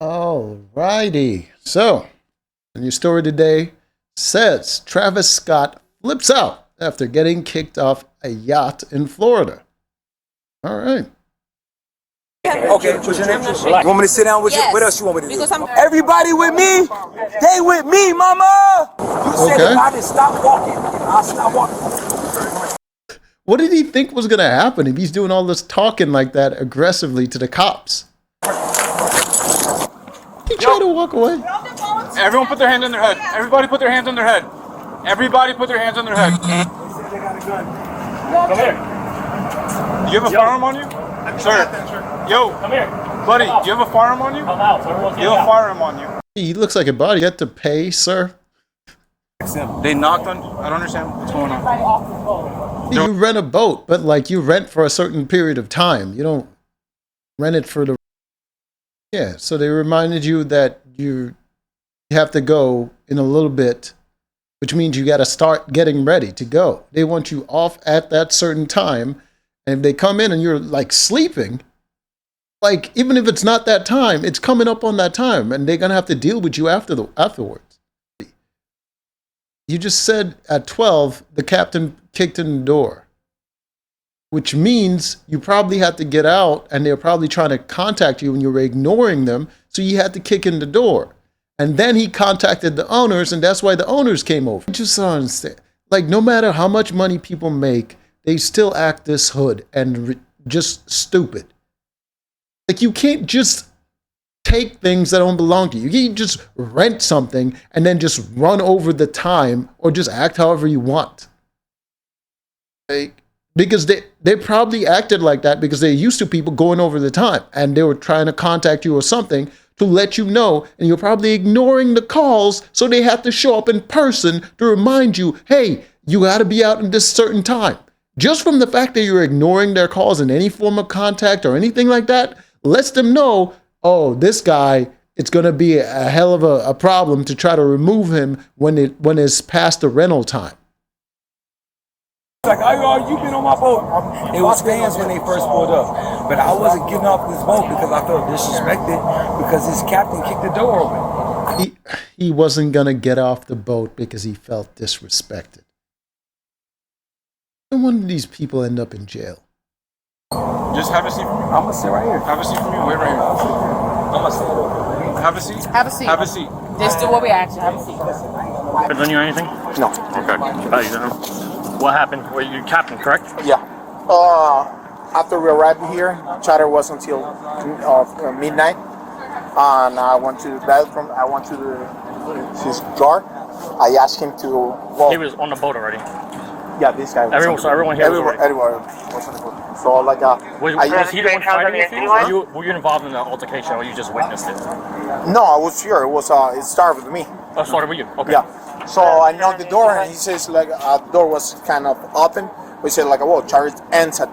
Alrighty. So, and your story today says Travis Scott flips out after getting kicked off a yacht in Florida. All right. Okay, what's your name? You want me to sit down with you? Yes. What else you want me to do? Because I'm Everybody with me? They with me, mama! You said Okay. if I just stop walking, I'll stop walking. What did he think was going to happen if he's doing all this talking like that aggressively to the cops? He tried to walk away. Everyone put their hands on their head. Everybody put their hands on their head. Everybody put their hands on their head. Come here. Do you have a firearm on you? Sir. Yo. Come here. Buddy, do you have a firearm on you? Come out. So You have a firearm on you. He looks like a body. You have to pay, sir. They knocked on. I don't understand what's going on. You rent a boat, but like you rent for a certain period of time. You don't rent it for the... Yeah, so they reminded you that you have to go in a little bit, which means you got to start getting ready to go. They want you off at that certain time. And if they come in and you're like sleeping, like even if it's not that time, it's coming up on that time and they're going to have to deal with you afterwards. You just said at 12, the captain kicked in the door, which means you probably had to get out and they're probably trying to contact you and you were ignoring them. So you had to kick in the door. And then he contacted the owners and that's why the owners came over. I just don't understand. Like no matter how much money people make, they still act this hood and just stupid. Like you can't just take things that don't belong to you. You can't just rent something and then just run over the time or just act however you want. Like, because they probably acted like that because they're used to people going over the time and they were trying to contact you or something to let you know, and you're probably ignoring the calls, so they have to show up in person to remind you, hey, you got to be out in this certain time. Just from the fact that you're ignoring their calls in any form of contact or anything like that, lets them know, oh, this guy, it's going to be a hell of a problem to try to remove him when it's past the rental time. Like, oh, you been on my boat. It was fans when they first pulled up. But I wasn't getting off this boat because I felt disrespected because his captain kicked the door open. He wasn't going to get off the boat because he felt disrespected. No one of these people end up in jail. Just have a seat for me. I'm going to sit right here. Have a seat for me. Wait right here. I'm going to sit. Have a seat. Have a seat. Have a seat. Just do what we asked you. Have a seat. Depends on you or anything? No. Okay. How you doing? What happened? Well, you're captain, correct? Yeah. After we arrived here, charter was until midnight, and I went to the bathroom. I went to his jar. I asked him to. Well, He was on the boat already. yeah, this guy. Was Everyone here was already. everyone was on the boat. So like, Was he the one fighting with you? Were you involved in the altercation, or you just witnessed it? no, I was here. It was it started with me. Oh, started with you. Okay. Yeah. So I knocked the door, and he says like the door was kind of open. We said like, well, charter ends at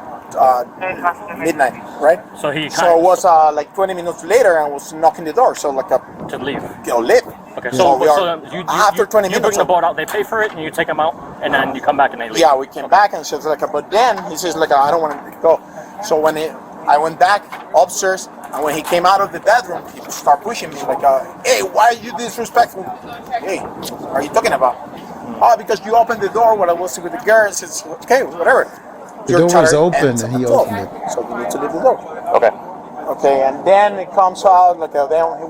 midnight, right? So he So it was like 20 minutes later, and I was knocking the door. So like to leave. leave. Okay. So we are after 20 you minutes. bring the boat out, they pay for it, and you take them out, and then you come back and they leave. Yeah, we came back and says like, but then he says like, I don't want to go. So when I went back upstairs, and when he came out of the bedroom, he started pushing me like, hey, why are you disrespectful? Hey, what are you talking about? Oh, because you opened the door when I was with the girls. It's okay, whatever. The door was open and he opened it. So you need to leave the door. Okay. Okay, and then it comes out like then he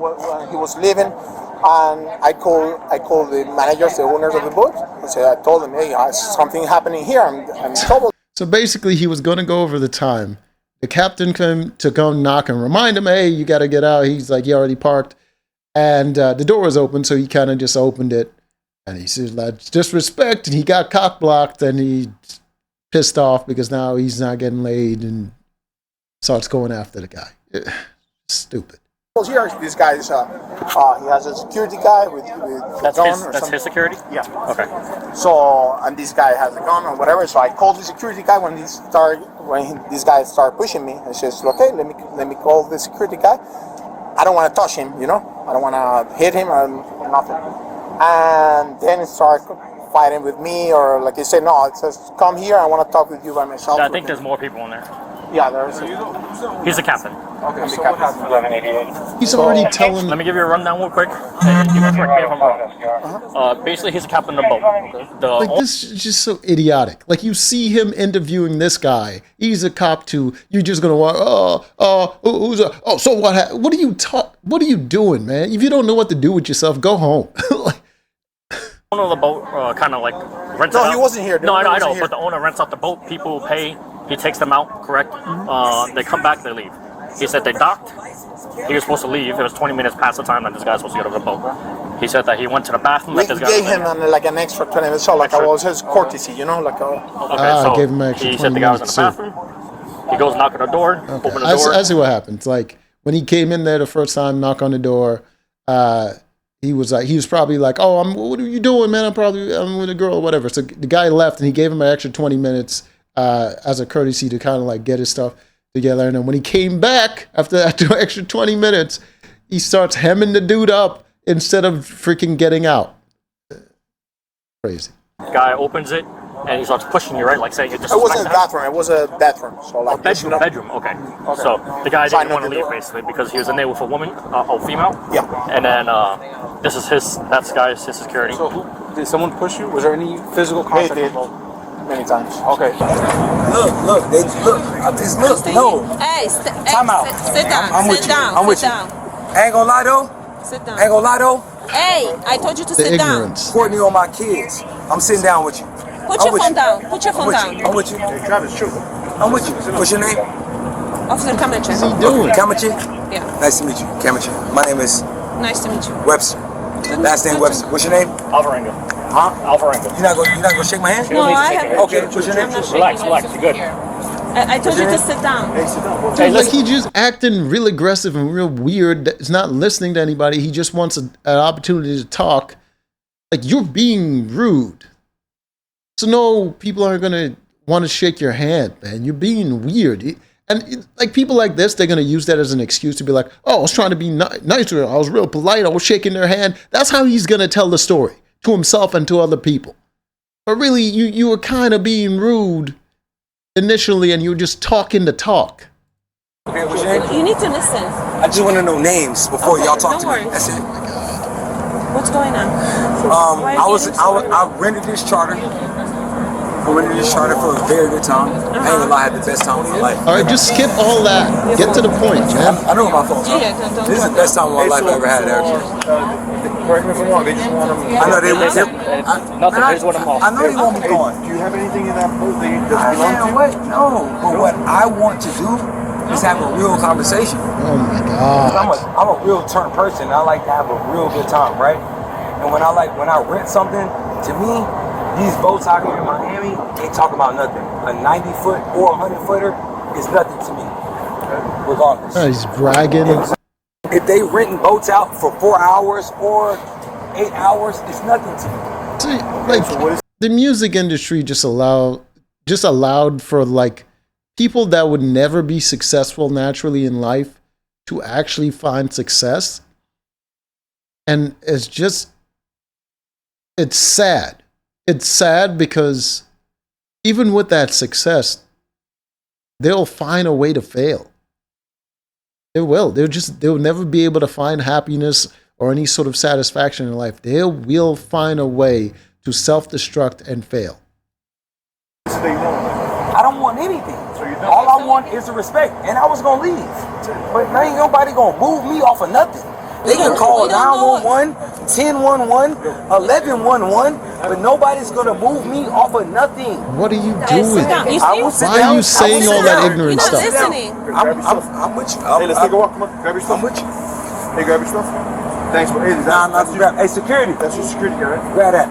was leaving, and I called the managers, the owners of the boat. I told them, hey, something happening here. I'm in trouble. So basically, he was going to go over the time. The captain came to go knock and remind him, hey, you got to get out. He's like, he already parked. And the door was open, so he kind of just opened it. And he said, that's disrespect. And he got cock blocked, and he pissed off because now he's not getting laid and starts going after the guy. Stupid. Here, this guy is he has a security guy with That's gun his. or That's something. his security. Yeah. Okay. So and this guy has a gun or whatever. So I called the security guy when this guy started pushing me. I says, okay, let me call the security guy. I don't want to touch him, you know. I don't want to hit him or nothing. And then he started fighting with me, or like he said, no, it says come here. I want to talk with you by myself. I think there's more people in there. Yeah, there's. He's the captain. Okay, so what happened? 1188. He's already telling. Let me give you a rundown real quick. And you can correct me if I'm wrong. Basically, he's the captain of the boat. The Like, this is just so idiotic. Like, you see him interviewing this guy. He's a cop too. You're just gonna walk. So what? What are you What are you doing, man? If you don't know what to do with yourself, go home. Like, owner of the boat kind of like rents it No, out. he wasn't here. No, I know, Here. but the owner rents out the boat. People pay. He takes them out, correct? They come back, they leave. He said they docked. He was supposed to leave. It was 20 minutes past the time that this guy was supposed to get off the boat. He said that he went to the bathroom. We That this guy gave was him like an extra 20 minutes, so like I was his courtesy, you know, like a. Okay, so gave him an extra he said 20 the guy was in the minutes, bathroom. He goes knock on the door, open the I door. see what happened. Like, when he came in there the first time, knock on the door. He was probably like, "Oh, what are you doing, man? I'm with a girl or whatever." So the guy left, and he gave him an extra 20 minutes as a courtesy to kind of like get his stuff together. And then when he came back after that extra 20 minutes, he starts hemming the dude up instead of freaking getting out. Crazy. Guy opens it and he starts pushing you, right? Like saying you're It wasn't a disrespecting him. bathroom. It was a bathroom. So like Bedroom. Okay. So the guy Sign didn't want to at the leave door. basically because he was in there with a woman, a female. Yeah. And then that's the guy's his security. So did someone push you? Was there any physical They contact? did many times. Okay. Look, look. No, Hey, Time out. Sit down. I'm with sit you. down. I'm with sit you. down. I ain't gonna lie though. Sit down. I ain't gonna lie though. Hey, I told you to The sit down. ignorance. Courtney on my kids. I'm sitting down with you. Put I'm your with phone you. down. Put your I'm phone with down. you. I'm with you. I'm with you. What's your name? Officer Kamacha. What's he doing? Kamachi. Yeah. Nice to meet you, Kamachi. My name is Nice to meet you. Webster. Last name Webster. What's your name? Alvarenga. Huh? Alvarenga. You're not gonna shake my hand? No, I have. Okay. What's your name? I'm not shaking Relax, it. relax. You're good. I told you to sit down. Dude, like, he just acting real aggressive and real weird. He's not listening to anybody. He just wants an opportunity to talk. Like, you're being rude. So no, people aren't gonna want to shake your hand, man. You're being weird. And like, people like this, they're gonna use that as an excuse to be like, "Oh, I was trying to be nice to her. I was real polite. I was shaking their hand." That's how he's gonna tell the story to himself and to other people. But really, you were kind of being rude initially, and you were just talking to talk. Okay, what's your name? You need to listen. I just want to know names before Okay, y'all talk no to me. worries. That's it. What's going on? Why are you getting so rude? I rented this charter. I rented this charter for a very good time. I ain't gonna lie, I had the best time of my life. All right, just skip all that. Get to the point, man. I know my fault. Yeah, don't This is the best time of my life I ever had at Air. Correct me if I'm wrong. They just want them. I know they Nothing. Here's what I'm off. I know they want me gone. Do you have anything in that boat that you Man, what? No. But what I want to do is have a real conversation. Oh my God. I'm a real turn person. I like to have a real good time, right? And when I rent something, to me, these boats out here in Miami ain't talking about nothing. A 90-foot or a 100-footer is nothing to me, regardless. Oh, he's bragging. If they renting boats out for 4 hours or 8 hours, it's nothing to me. See, like, the music industry just allowed for like people that would never be successful naturally in life to actually find success. And it's sad. It's sad because even with that success, they'll find a way to fail. They will. They'll never be able to find happiness or any sort of satisfaction in life. They will find a way to self-destruct and fail. I don't want anything. All I want is the respect, and I was gonna leave. But now ain't nobody gonna move me off of nothing. They can call 911, 1011, 1111, but nobody's gonna move me off of nothing. What are you Hey, sit doing? down. You I see? will sit Why down. are you saying all that ignorant You're not stuff? listening. I'm with you. Hey, let's take a walk. Come on, grab your stuff. I'm with you. Hey, grab your stuff. Thanks for. Hey, Nah, I'm not gonna grab. Hey, security. That's your security guy, right? Grab that.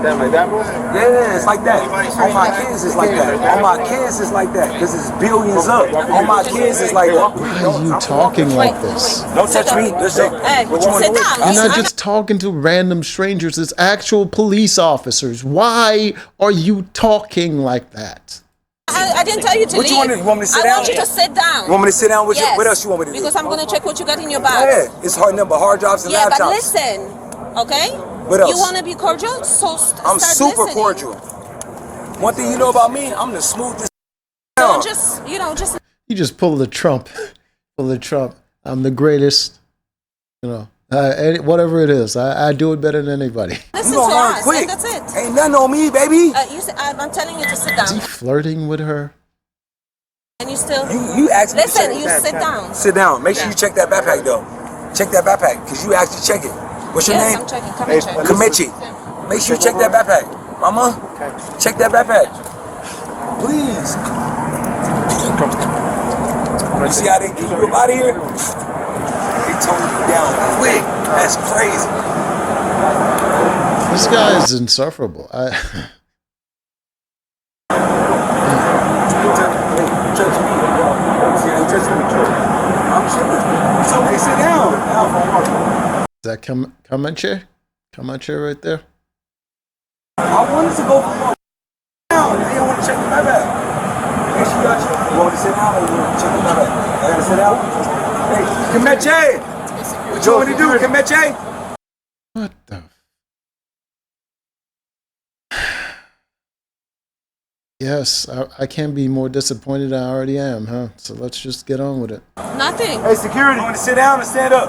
Damn, like that, bro? Yeah, it's like that. On my kids, it's like that. On my kids, it's like that. Because it's billions up. On my kids, it's like that. Why are you talking like this? Don't touch me. Listen. Hey, What you want sit to do? down. You're not just talking to random strangers. It's actual police officers. Why are you talking like that? I didn't tell you to What leave. you want to- you want me to sit I down? want you to sit down. You want me to sit down with Yes. you? What else you want me to do? Because I'm going to check what you got in your bag. Yeah, it's hard number, hard drives and Yeah, but laptops. listen, okay? What else? You want to be cordial? So I'm start super listening. cordial. One thing you know about me, I'm the smoothest. Don't just, just You just pulled the Trump for the Trump. I'm the greatest. You know, whatever it is, I do it better than anybody. Listen You to gonna learn us, quick. and that's it. Ain't nothing on me, baby. I'm telling you to sit Is he down. flirting with her? And you still... You asked me to Listen, check you that. sit down. Sit down. Make sure you check that backpack though. Check that backpack, cause you asked to check it. What's your Yes, name? I'm checking. Come and check. Kamechi. Make sure you check that backpack. Mama, check that backpack. Please. You see how they keep you up out of here? They tone you down quick. That's crazy. This guy is insufferable. I'm chilling. So they sit down. Is that Comanche? Comanche right there? I wanted to go for one. Now, they don't want to check the backpack. Make sure you got check. You want to sit down or you want to check the backpack? I gotta sit down. Hey, Kameche! What you want to do, Kameche? What the? Yes, I can't be more disappointed than I already am, huh? So let's just get on with it. Nothing. Hey, security. You want to sit down or stand up?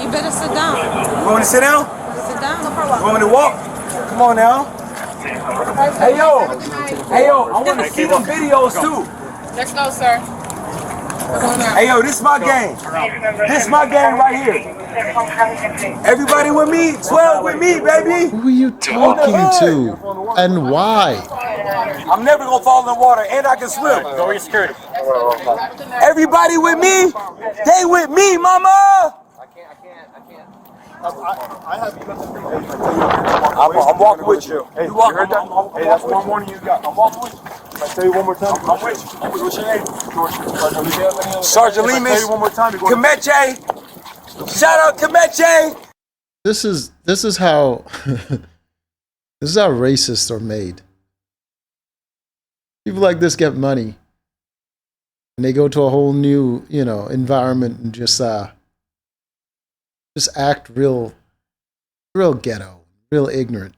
You better sit down. You want me to sit down? Sit down. You want me to walk? Come on now. Hey, yo. Hey, yo, I want to see the videos too. Let's go, sir. Hey, yo, this is my game. This is my game right here. Everybody with me? 12 with me, baby. Who are you talking to? And why? I'm never going to fall in the water, and I can swim. Go with your security. Everybody with me? They with me, mama. I'm walking with you. Hey, You walk, you heard that? Hey, that's one warning you got. I'm walking with you. If I tell you one more time, I'm with you. What's your name? Sergeant Sergeant Lemus. If I tell you one more time, you're going Kameche. Shout out Kameche. This is how this is how racists are made. People like this get money, and they go to a whole new, environment and just act real ghetto, real ignorant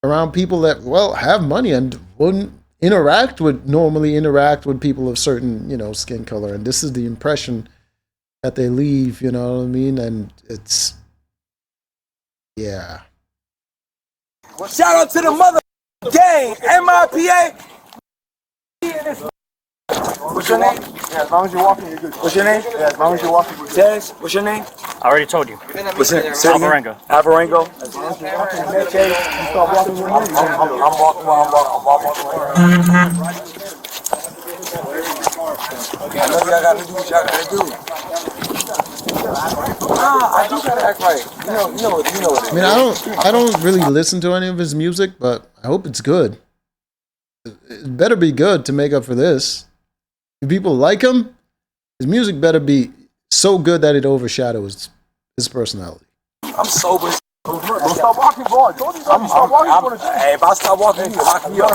around people that have money and wouldn't normally interact with people of certain skin color, and this is the impression that they leave. You know what I mean? And it's Shout out to the mother gang, MIPA. What's your name? Yeah, as long as you're walking, you're good. What's your name? Yeah, as long as you're walking, you're good. Tez, what's your name? I already told you. What's your name? Alvarenga. Alvarengo. You start walking with me, I'm walking while I'm walking. I know y'all gotta do what y'all gotta do. I do gotta act right. You know what it is. I mean, I don't really listen to any of his music, but I hope it's good. It better be good to make up for this. If people like him, his music better be so good that it overshadows his personality. I'm sober. Don't stop walking, boy. I told you stop walking. Hey, if I stop walking, you can lock me up.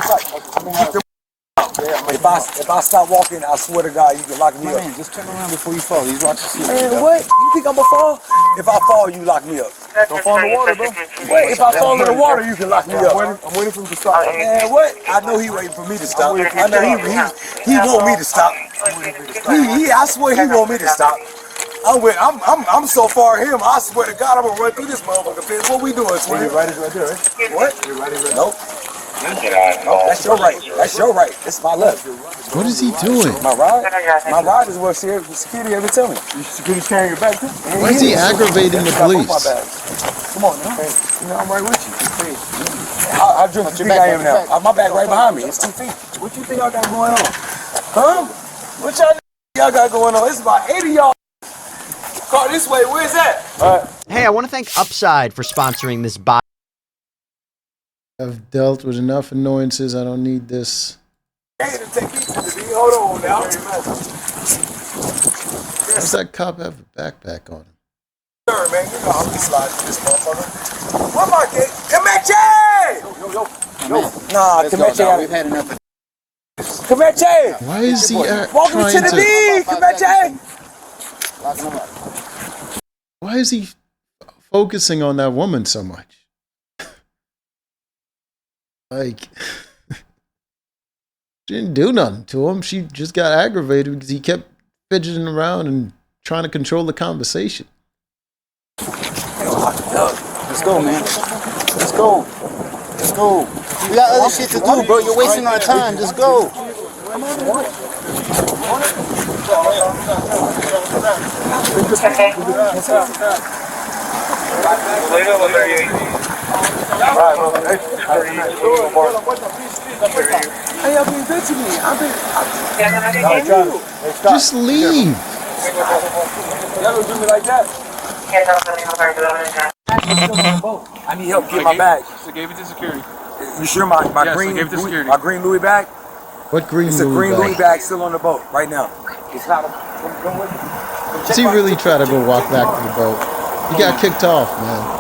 If I stop walking, I swear to God, you can lock me up. Man, just turn around before you fall. He's watching you. Man, what? You think I'm gonna fall? If I fall, you lock me up. Don't fall in the water, bro. What? If I fall in the water, you can lock me up. I'm waiting for him to stop. Man, what? I know he waiting for me to stop. I know he want me to stop. I swear he want me to stop. I'm so far him. I swear to God, I'm gonna run through this motherfucker. Fizz. What we doing, Swin? Your right is right there, right? What? Your right is right there. Nope. Nope. That's your right. That's your right. It's my left. What is he doing? My ride? My ride is what security ever tell me. Security's carrying your bag, too? Why is he aggravating the Got both my police? bags. Come on, now. I'm right with you. How drunk do you think I am now? My bag right behind me. It's 2 feet. What you think y'all got going on? Huh? What y'all got going on? It's about 80 y'all. Car this way. Where's that? Hey, I want to thank Upside for sponsoring this bot. I've dealt with enough annoyances. I don't need this. Hey, to take easy to me. Hold on now. Does that cop have a backpack on him? Sir, man, you know how we slide through this motherfucker. What my kid? Kameche! Yo. Nah, Kameche. We've had enough of Kameche! Why is he Welcome to trying the to? beat, Kameche! Why is he focusing on that woman so much? Like, She didn't do nothing to him. She just got aggravated because he kept fidgeting around and trying to control the conversation. Let's go, man. Let's go. Let's go. We got other shit to do, bro. You're wasting our time. Just go. Hey, y'all been good to me. Just leave. Y'all don't do me like that. I need help getting my bag. So gave it to security. You sure my Yes, green I gave it to Louis, security. my green Louis bag? What green It's a Louis green bag? Louis bag still on the boat right now. It's not. Does he really try to go walk back to the boat? He got kicked off, man.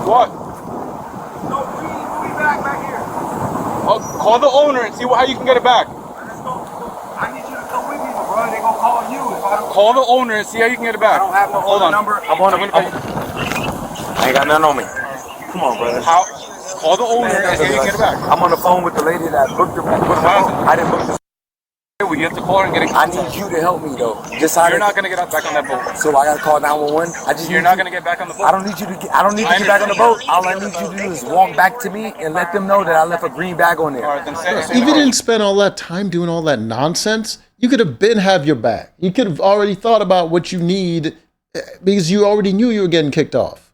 What? No green Louis bag back here. Oh, call the owner and see how you can get it back. I need you to come with me, bro. They gonna call you if I don't. Call the owner and see how you can get it back. I don't have no Hold owner on. number. I ain't got nothing on me. Come on, brother. How? Call the owner and see how you can get it back. I'm on the phone with the lady that booked the. I didn't book the. Well, you have to call her and get it. I need you to help me though. You're not gonna get back on that boat. So I gotta call 911. You're not gonna get back on the boat. I don't need you to get. I don't need to get back on the boat. All I need you to do is walk back to me and let them know that I left a green bag on there. All right, then say If you didn't spend all that time doing all that nonsense, you could have been have your back. You could have already thought about what you need because you already knew you were getting kicked off.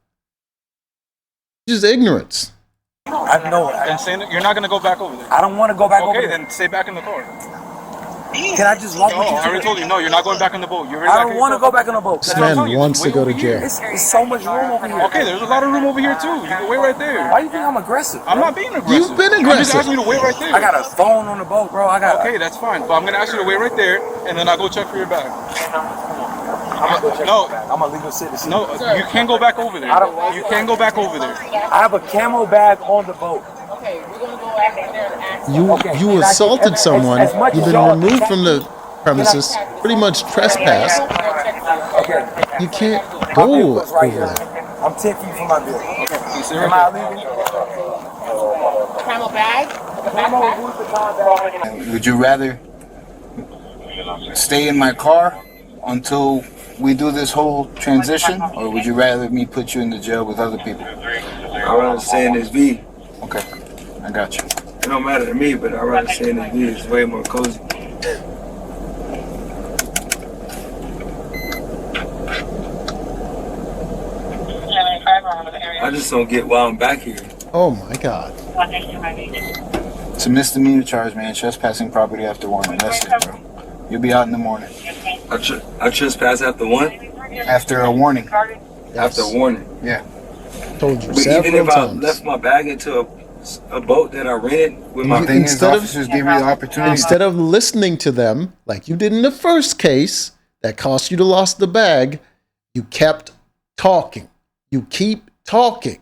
Just ignorance. I know. And saying that you're not gonna go back over there. I don't want to go back over Okay, there. then stay back in the car. Can I just walk No, with you? I already told you. No, you're not going back on the boat. You're I don't want to go back on the boat. This man wants to go to jail. It's so much room over here. Okay, there's a lot of room over here too. You can wait right there. Why do you think I'm aggressive? I'm not being aggressive. You've been I'm just aggressive. asking you to wait right there. I got a phone on the boat, bro. I got. Okay, that's fine. But I'm gonna ask you to wait right there, and then I'll go check for your bag. No, I'm a legal citizen. no, you can't go back over there. You can't go back over there. I have a camo bag on the boat. Okay, we're gonna go back in there and ask. You assaulted someone. You've been removed from the premises. Pretty much trespass. Okay. You can't My go vehicle's over right here. there. I'm 10 feet from my vehicle. You see Am right I legal? Camel bag? Would you rather stay in my car until we do this whole transition, or would you rather me put you in the jail with other people? I'd rather stay in this V. Okay, I got you. It don't matter to me, but I'd rather stay in this V. It's way more cozy. I just don't get why I'm back here. Oh my God. It's a misdemeanor charge, man. Trespassing property after warning. That's it, bro. You'll be out in the morning. I trespass after one? After a warning. After a warning. Yeah. Told you But even several if I times. left my bag into a boat that I rented with my You- Thing is, Instead of- officers give you the opportunity. Instead of listening to them, like you did in the first case that cost you to lost the bag, you kept talking. You keep talking.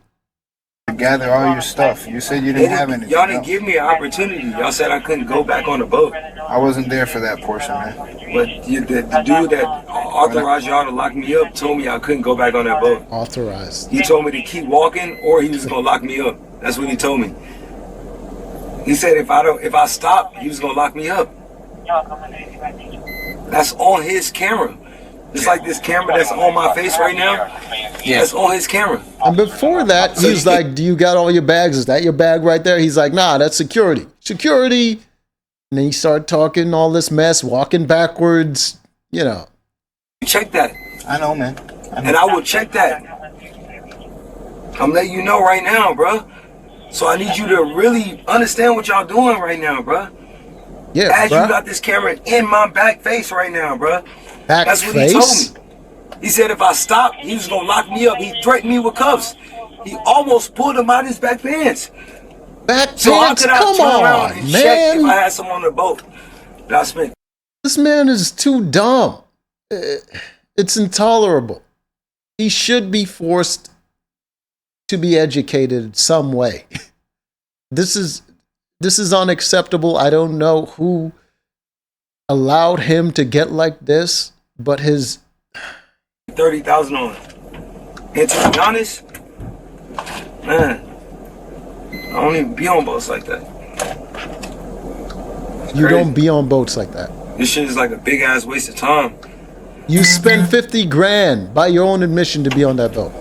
to gather all your stuff. You said you didn't have anything. Y'all didn't No. give me an opportunity. Y'all said I couldn't go back on the boat. I wasn't there for that portion, man. But the dude that authorized y'all to lock me up told me I couldn't go back on that boat. Authorized. He told me to keep walking or he was gonna lock me up. That's what he told me. He said if I stop, he was gonna lock me up. That's on his camera. It's like this camera that's on my face right now. Yeah. That's on his camera. And before that, he was like, "Do you got all your bags? Is that your bag right there?" He's like, "Nah, that's security. Security." And then he started talking all this mess, walking backwards. You know. Check that. I know, man. And I will check that. I'm letting you know right now, bro. So I need you to really understand what y'all doing right now, bro. Yeah, As bruh. you got this camera in my back face right now, bro. Back That's what face? he told me. He said if I stop, he was gonna lock me up. He threatened me with cuffs. He almost pulled him out his back pants. Back So how pants? could I Come turn around on, and check if I man. had someone on the boat that I spent? This man is too dumb. It's intolerable. He should be forced to be educated some way. This is unacceptable. I don't know who allowed him to get like this, but his 30,000 on it. And to be honest, man, I don't even be on boats like that. You don't be on boats like that. This shit is like a big ass waste of time. You spend 50 grand by your own admission to be on that boat.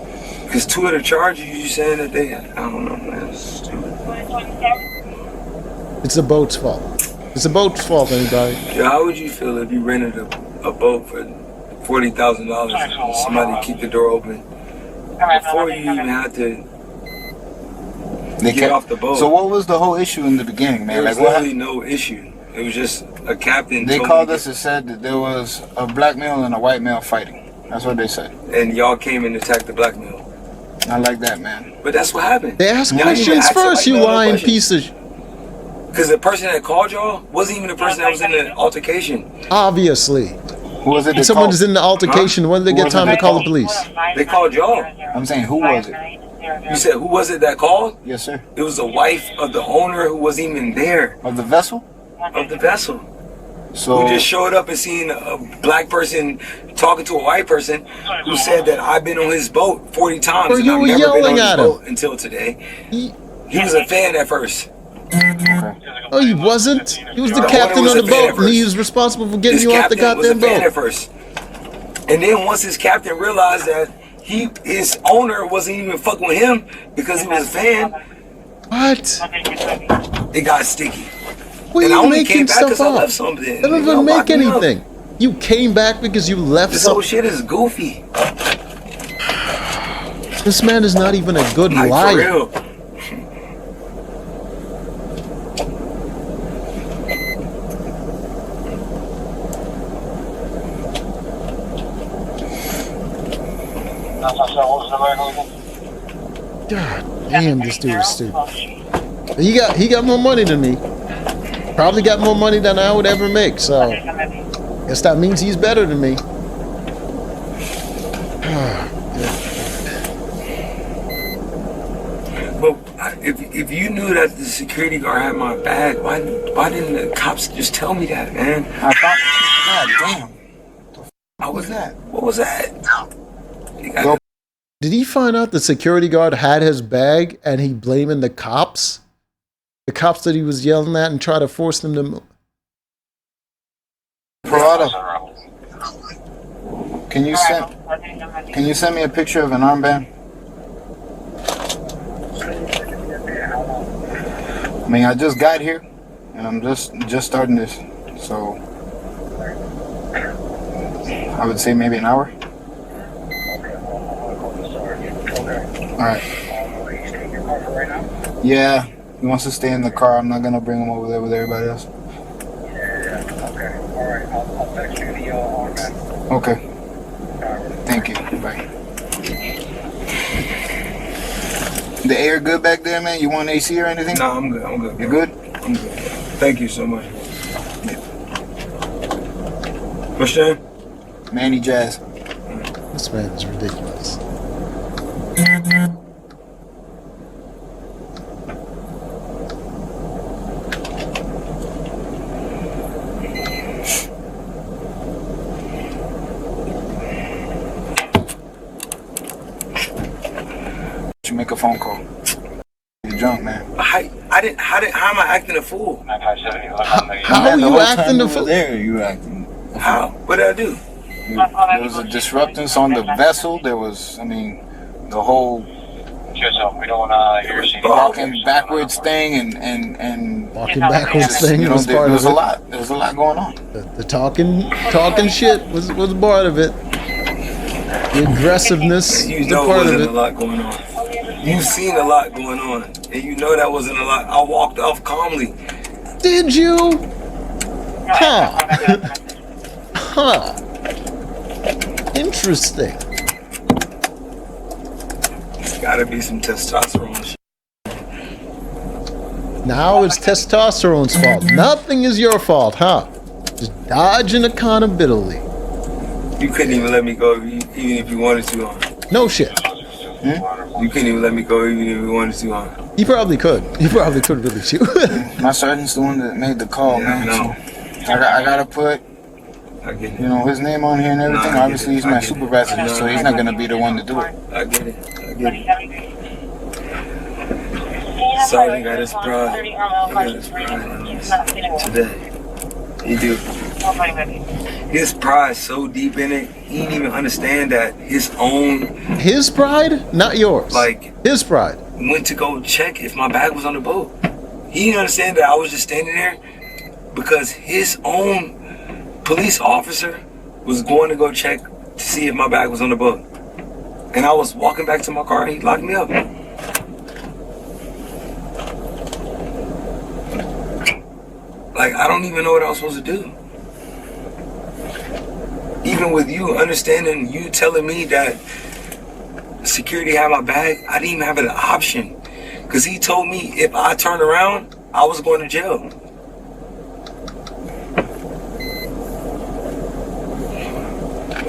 Because two of the charges you saying that they, I don't know, man. It's stupid. It's the boat's fault. It's the boat's fault, anybody. Yeah, how would you feel if you rented a boat for $40,000 and somebody keep the door open before you even had to get off the boat? So what was the whole issue in the beginning, man? There was literally no issue. It was just a captain. They called us and said that there was a black male and a white male fighting. That's what they said. And y'all came and attacked the black male. I like that, man. But that's what happened. They asked questions first, you lying piece of... Because the person that called y'all wasn't even the person that was in the altercation. Obviously. Who was it? If someone's in the altercation, when do they get time to call the police? They called y'all. I'm saying, who was it? You said, who was it that called? Yes, sir. It was the wife of the owner who wasn't even there. Of the vessel? Of the vessel. So who just showed up and seen a black person talking to a white person who said that I've been on his boat 40 times Bro, and you I've were never been yelling on his at boat him. until today. He was a fan at first. Okay. Oh, he wasn't? He was the The captain owner was of the a fan boat, at and he first. was responsible for getting His you off the captain was goddamn a fan boat. at first. And then once his captain realized that his owner wasn't even fucking with him because he was a fan, What? it got sticky. What And I are you only making came back stuff 'cause I up? left something. That doesn't Y'all make locked me up. anything. You came back because you left This whole something. shit is goofy. This man is not even a good Like, liar. for real. God damn, this dude is stupid. He got more money than me. Probably got more money than I would ever make. So, guess that means he's better than me. But if you knew that the security guard had my bag, why didn't the cops just tell me that, man? I thought, God damn. What was that? What was that? Did he find out the security guard had his bag and he blaming the cops? The cops that he was yelling at and try to force them to move? Parada, can you send me a picture of an armband? I mean, I just got here and I'm just starting this, so I would say maybe an hour. All right. Yeah, he wants to stay in the car. I'm not gonna bring him over there with everybody else. Okay. Thank you. Bye. The air good back there, man? You want AC or anything? No, I'm good. I'm good. You good? I'm good. Thank you so much. What's your name? Manny Jazz. This man is ridiculous. You make a phone call. You're drunk, man. How am I acting a fool? How are you acting the fool? There, you acting. How? What did I do? There was a disruptance on the vessel. There was, I mean, the whole We don't want to hear you. walking backwards thing and Walking backwards thing was there part was of a it. lot. There was a lot going on. The talking shit was part of it. The aggressiveness You was a know part of wasn't a it. lot going on. You've seen a lot going on, and you know that wasn't a lot. I walked off calmly. Did you? Huh. Huh. Interesting. It's gotta be some testosterone shit. Now it's testosterone's fault. Nothing is your fault, huh? Just dodging accountability. You couldn't even let me go even if you wanted to, huh? No shit. You couldn't even let me go even if you wanted to, huh? He probably could. He probably could release you. My sergeant's the one that made the call, Yeah, man. I know. So I gotta put I get it. You know, his name on here and everything. Nah, Obviously, he's my supervisor, so he's not gonna be the one to do it. I get it. I get it. Sergeant got his pride. He got his pride on this today. He do. His pride so deep in it, he didn't even understand that his pride, not yours. Like his pride. Went to go check if my bag was on the boat. He didn't understand that I was just standing there because his own police officer was going to go check to see if my bag was on the boat. And I was walking back to my car and he locked me up. Like, I don't even know what I was supposed to do. Even with you understanding, you telling me that security had my bag, I didn't even have an option. Because he told me if I turned around, I was going to jail.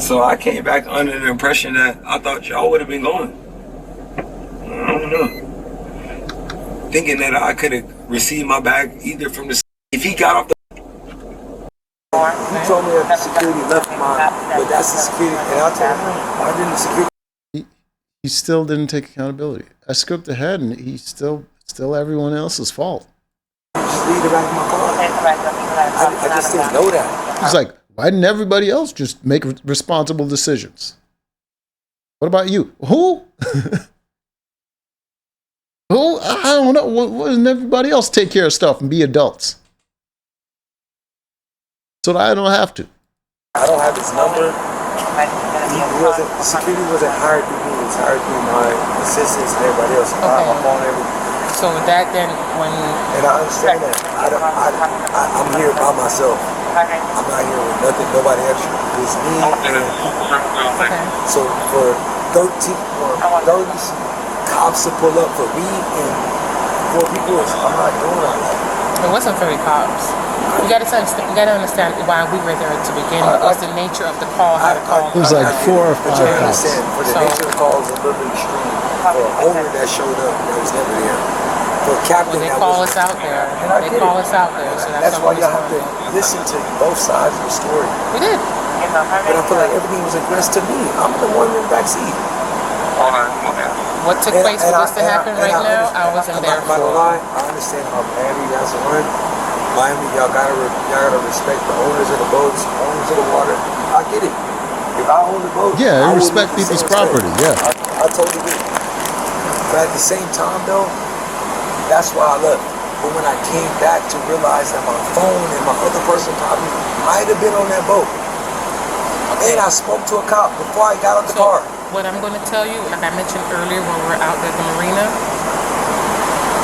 So I came back under the impression that I thought y'all would have been going. I don't know. Thinking that I could have received my bag either from the... If he got off the... He told me that the security left mine, but that's the security. And I told him, why didn't the security... He still didn't take accountability. I skipped ahead, and he's still everyone else's fault. Just leave it back in my car. I just didn't know that. He's like, why didn't everybody else just make responsible decisions? What about you? Who? Who? I don't know. Why doesn't everybody else take care of stuff and be adults? So that I don't have to. I don't have his number. The security wasn't hired through me. It was hired through my assistants and everybody else. Okay. I'm on everything. So with that, then when... And I understand that. I'm here by myself. I'm not here with nothing, nobody extra. It's me and Okay. so for 30 cops to pull up for me and 4 people, I'm not doing all that. It wasn't very cops. You gotta understand why we were there to begin with. What's the nature of the call? How the call? It was like 4 or 5 But you cops. understand, for the nature of the call is a little bit extreme. For an owner that showed up that was never there. For a captain Well, they that call was... us out there. And I They get call it. us out there. So That's why what y'all have to listen to both sides of the story. We did. But I feel like everything was addressed to me. I'm the one in the backseat. What took place for this to happen right now, I wasn't there I'm not gonna lie, I understand how Miami has to run. Miami, y'all gotta respect the owners of the boats, owners of the water. I get it. If I own the boat, Yeah, I respect would do the people's same property, thing. yeah. I totally get it. But at the same time, though, that's why I left. But when I came back to realize that my phone and my other person probably might have been on that boat, and I spoke to a cop before I got out the car. What I'm going to tell you, like I mentioned earlier when we were out at the marina,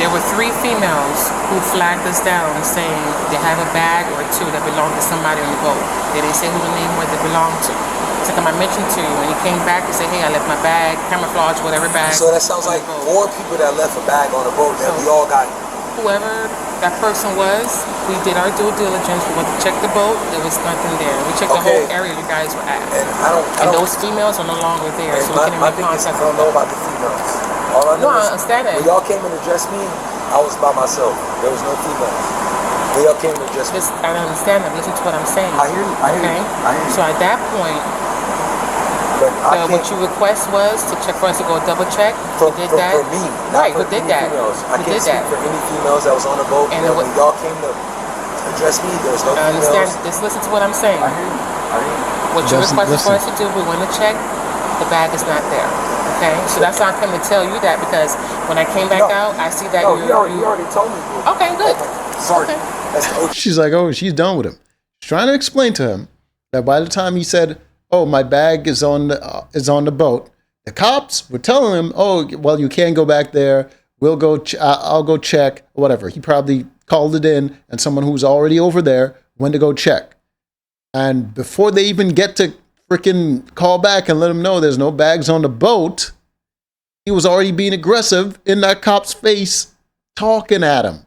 there were 3 females who flagged us down saying they have a bag or 2 that belonged to somebody on the boat. They didn't say who the name was they belonged to. So I mentioned to you, when he came back, he said, hey, I left my bag, camouflage, whatever bag. So that sounds like 4 people that left a bag on the boat that we all got. Whoever that person was, we did our due diligence. We went to check the boat. There was nothing there. We checked the whole area you guys were at. And I don't those females are no longer there, so we can't my even thing is, I contact don't them. know about the females. All I know I is understand that. when y'all came and addressed me, I was by myself. There was no females. When y'all came and addressed me. I understand that. Listen to what I'm saying. I hear you. I hear you. So at that point, what you request was to check for us to go double check. We did that. For me, right? For We did any that. Females. I We can't did speak that. for any females that was on the boat. And when y'all came to address me, there was no I females. understand. Just listen to what I'm saying. I hear you. I hear you. What you requested for us to do, we went to check. The bag is not there. Okay, so that's why I'm coming to tell you that, because when I came back out, I see that you already told me. Okay, good. Sorry. Okay. She's like, oh, she's done with him. She's trying to explain to him that by the time he said, oh, my bag is on the boat, the cops were telling him, oh, well, you can't go back there. We'll go. I'll go check. Whatever. He probably called it in, and someone who's already over there went to go check. And before they even get to freaking call back and let him know there's no bags on the boat, he was already being aggressive in that cop's face, talking at him.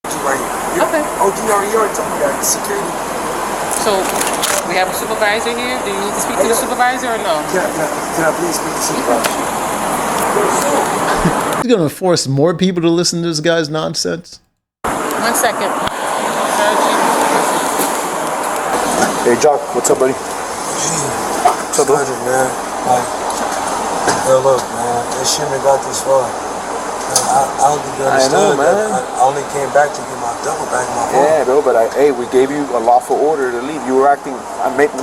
Okay. Oh, you already told me that. Security. So we have a supervisor here. Do you need to speak to the supervisor or no? Can I please speak to the supervisor? He's going to force more people to listen to this guy's nonsense. 1 second. Sir, Hey, Jacques, what's up, buddy? What's up, man? Like, yo, look, man, this shouldn't have got this far. I don't think you understood. I know, man. I only came back to get my double back, my phone. Yeah, bro, but hey, we gave you a lawful order to leave. You were acting,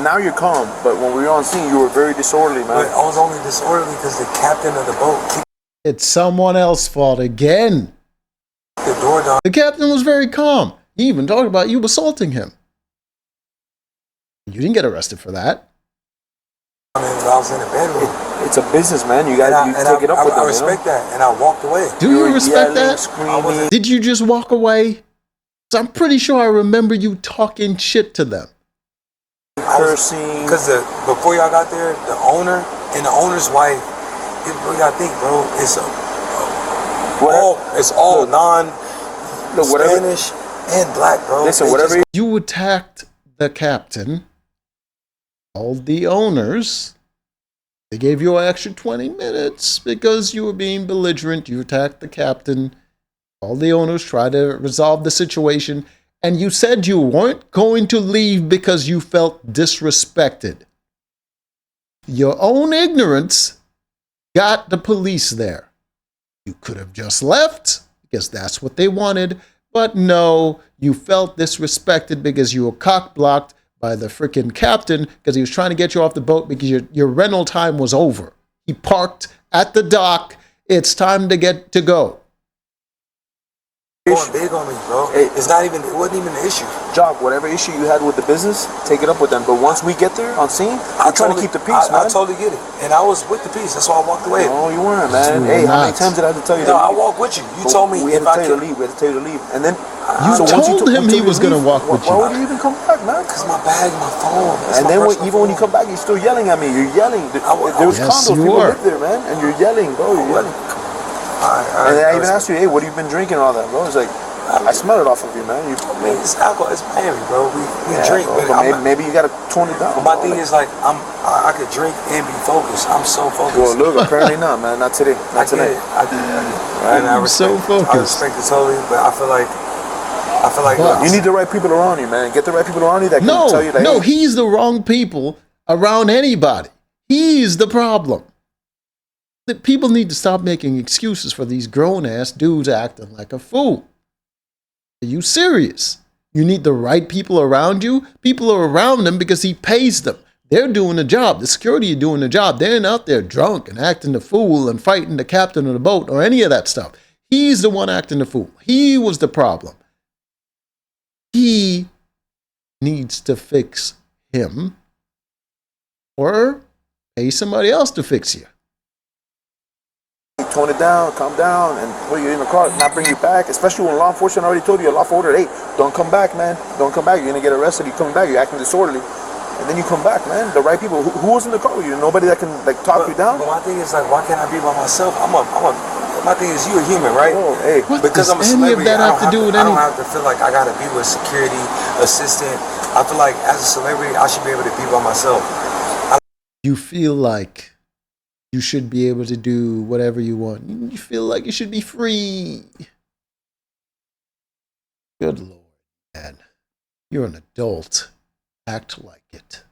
now you're calm, but when we were on scene, you were very disorderly, man. But I was only disorderly because the captain of the boat kicked It's someone else's fault again. the door down. The captain was very calm. He even talked about you assaulting him. You didn't get arrested for that. I was in the bedroom. It's a business, man. You gotta take it up with them. I respect that, and I walked away. Do you respect that? Screaming. Did you just walk away? 'Cause I'm pretty sure I remember you talking shit to them. Cursing. Because before y'all got there, the owner and the owner's wife, you gotta think, bro, it's all non-Spanish and black, bro. Listen, whatever. You attacked the captain, called the owners. They gave you an extra 20 minutes because you were being belligerent. You attacked the captain. All the owners tried to resolve the situation. And you said you weren't going to leave because you felt disrespected. Your own ignorance got the police there. You could have just left because that's what they wanted. But no, you felt disrespected because you were cock-blocked by the freaking captain because he was trying to get you off the boat because your rental time was over. He parked at the dock. It's time to go. Going big on me, bro. It wasn't even an issue. Jacques, whatever issue you had with the business, take it up with them. But once we get there on scene, I'm trying to keep the peace, man. I totally get it. And I was with the peace. That's why I walked away. No, you weren't, man. Hey, how many times did I have to tell you that? No, I walked with you. You told me we had to tell you to leave. We had to tell you to leave. And then you told him he was going to walk with you. Why would you even come back, man? Because my bag, my phone. And then even when you come back, you're still yelling at me. You're yelling. There was condos. People live there, man. And you're yelling, bro. You're yelling. And then I even asked you, hey, what have you been drinking and all that, bro? It's like, I smell it off of you, man. It's alcohol. It's Miami, bro. We drink, bro, but maybe you gotta tone it down. My thing is like I could drink and be focused. I'm so focused. Well, look, apparently not, man. Not today. Not tonight. I did. And I respect, I respect it totally, but I feel like you need the right people around you, man. Get the right people around you that can tell you that. No, he's the wrong people around anybody. He's the problem. The people need to stop making excuses for these grown-ass dudes acting like a fool. Are you serious? You need the right people around you. People are around him because he pays them. They're doing the job. The security are doing the job. They're not out there drunk and acting the fool and fighting the captain of the boat or any of that stuff. He's the one acting the fool. He was the problem. He needs to fix him or pay somebody else to fix you. Tone it down, calm down, and put you in the car, not bring you back, especially when law enforcement already told you, a lawful order, hey, don't come back, man. Don't come back. You're going to get arrested. You're coming back. You're acting disorderly. And then you come back, man. The right people. Who was in the car with you? Nobody that can talk you down? But my thing is like, why can't I be by myself? My thing is, you're a human, right? Oh, hey. Because I'm a celebrity, I don't have to feel like I got to be with a security assistant. I feel like as a celebrity, I should be able to be by myself. You feel like you should be able to do whatever you want. You feel like you should be free. Good Lord, man. You're an adult. Act like it.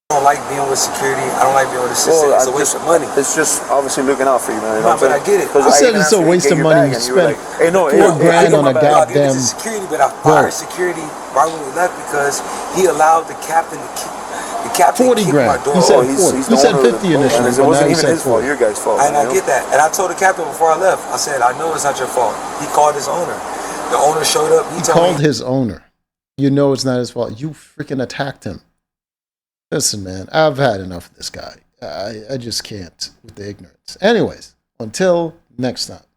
I don't like being with security. I don't like being with assistants. It's a waste of money. It's just obviously looking out for you, man. No, but I get it. I said it's a waste of money. You spent $4,000 on a goddamn security, but I fired security right when we left because he allowed the captain to kick. The captain 40 grand. He said 40. He said 50 initially. It wasn't even his fault. Your guy's fault. And I get that. And I told the captain before I left, I said, I know it's not your fault. He called his owner. The owner showed up. He called his owner. You know it's not his fault. You freaking attacked him. Listen, man, I've had enough of this guy. I just can't with the ignorance. Anyways, until next time.